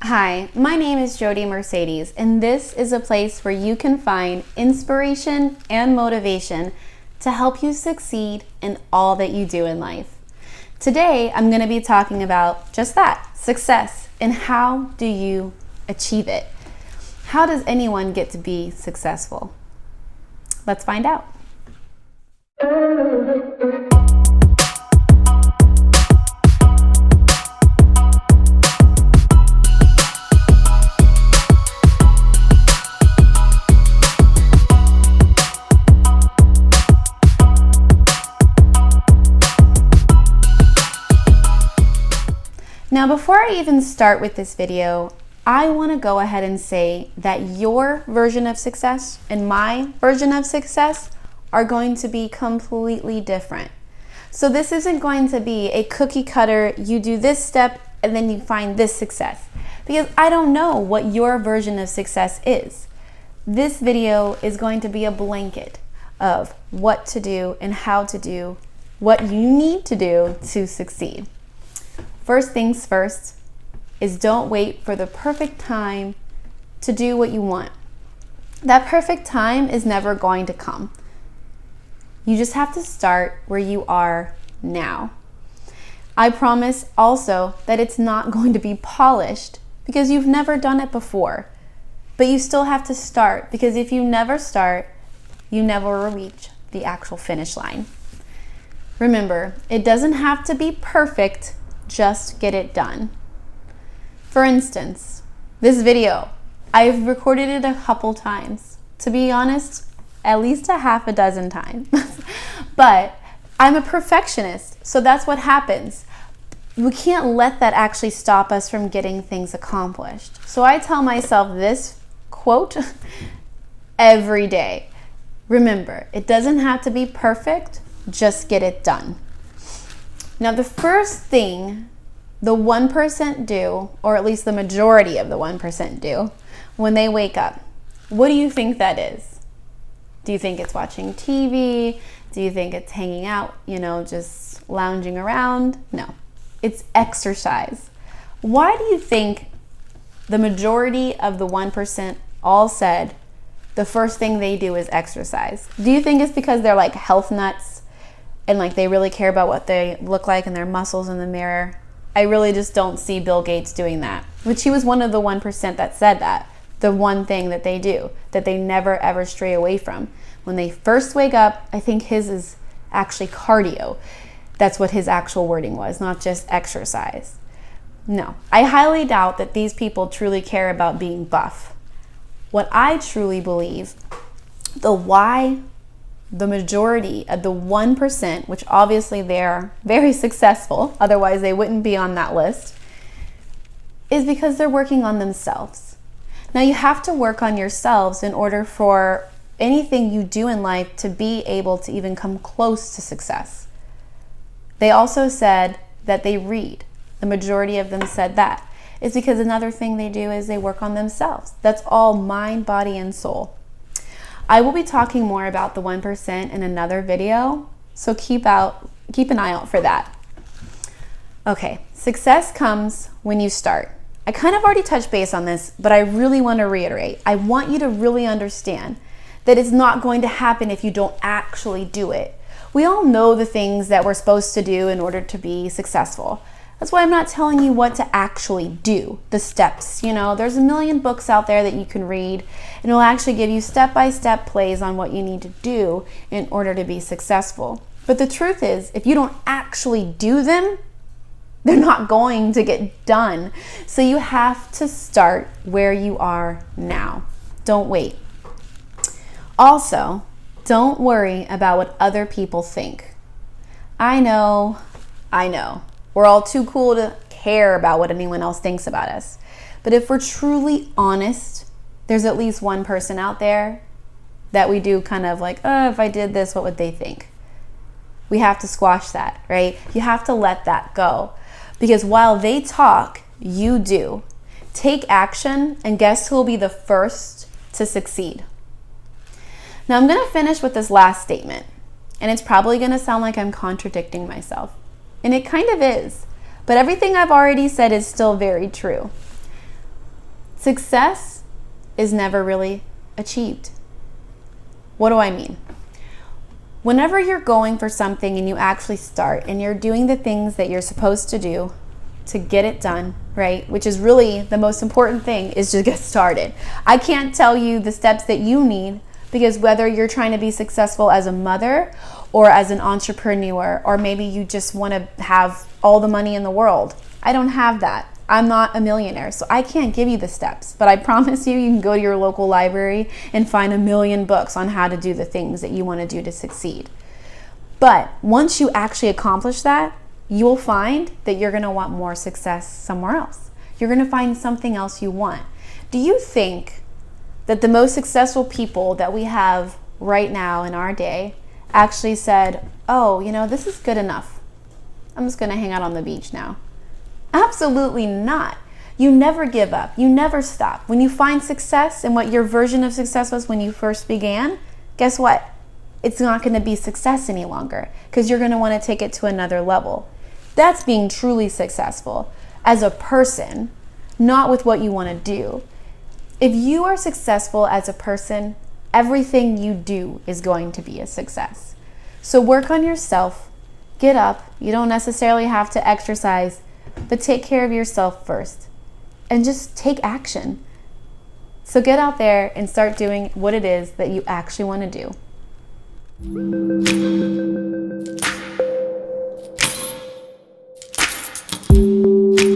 Hi, my name is Jody Mercedes, and this is a place where you can find inspiration and motivation to help you succeed in all that you do in life. Today, I'm going to be talking about just that, success, and how do you achieve it? How does anyone get to be successful? Let's find out. Now, before I even start with this video, I want to go ahead and say that your version of success and my version of success are going to be completely different. So this isn't going to be a cookie cutter, you do this step and then you find this success, because I don't know what your version of success is. This video is going to be a blanket of what to do and how to do what you need to do to succeed. First things first is don't wait for the perfect time to do what you want. That perfect time is never going to come. You just have to start where you are now. I promise also that it's not going to be polished because you've never done it before. But you still have to start, because if you never start, you never will reach the actual finish line. Remember, it doesn't have to be perfect. Just get it done. For instance, this video, I've recorded it a couple times. To be honest, at least a half a dozen times. But I'm a perfectionist, so that's what happens. We can't let that actually stop us from getting things accomplished. So I tell myself this quote every day. Remember, it doesn't have to be perfect, just get it done. Now, the first thing the 1% do, or at least the majority of the 1% do, when they wake up, what do you think that is? Do you think it's watching TV? Do you think it's hanging out, just lounging around? No, it's exercise. Why do you think the majority of the 1% all said the first thing they do is exercise? Do you think it's because they're like health nuts? And they really care about what they look like and their muscles in the mirror? I really just don't see Bill Gates doing that. Which he was one of the 1% that said that. The one thing that they do, that they never ever stray away from. When they first wake up, I think his is actually cardio. That's what his actual wording was, not just exercise. No, I highly doubt that these people truly care about being buff. What I truly believe, the why the majority of the 1%, which obviously they're very successful, otherwise they wouldn't be on that list, is because they're working on themselves. Now, you have to work on yourselves in order for anything you do in life to be able to even come close to success. They also said that they read. The majority of them said that. It's because another thing they do is they work on themselves. That's all mind, body, and soul. I will be talking more about the 1% in another video, so keep an eye out for that. Okay, success comes when you start. I kind of already touched base on this, but I really want to reiterate. I want you to really understand that it's not going to happen if you don't actually do it. We all know the things that we're supposed to do in order to be successful. That's why I'm not telling you what to actually do, the steps. There's a million books out there that you can read, and it'll actually give you step-by-step plays on what you need to do in order to be successful. But the truth is, if you don't actually do them, they're not going to get done. So you have to start where you are now. Don't wait. Also, don't worry about what other people think. I know. We're all too cool to care about what anyone else thinks about us. But if we're truly honest, there's at least one person out there that we do kind of like, if I did this, what would they think? We have to squash that, right? You have to let that go. Because while they talk, you do. Take action, and guess who will be the first to succeed? Now I'm going to finish with this last statement. And it's probably going to sound like I'm contradicting myself. And it kind of is. But everything I've already said is still very true. Success is never really achieved. What do I mean? Whenever you're going for something and you actually start and you're doing the things that you're supposed to do to get it done, right? Which is really the most important thing, is to get started. I can't tell you the steps that you need, because whether you're trying to be successful as a mother or as an entrepreneur, or maybe you just want to have all the money in the world, I don't have that. I'm not a millionaire, so I can't give you the steps. But I promise you, you can go to your local library and find 1,000,000 books on how to do the things that you want to do to succeed. But once you actually accomplish that, you will find that you're going to want more success somewhere else. You're going to find something else you want. Do you think that the most successful people that we have right now in our day actually said, oh, this is good enough. I'm just going to hang out on the beach now? Absolutely not. You never give up. You never stop. When you find success and what your version of success was when you first began, guess what? It's not going to be success any longer, because you're going to want to take it to another level. That's being truly successful as a person, not with what you want to do. If you are successful as a person, everything you do is going to be a success. So work on yourself. Get up. You don't necessarily have to exercise, but take care of yourself first and just take action. So get out there and start doing what it is that you actually want to do.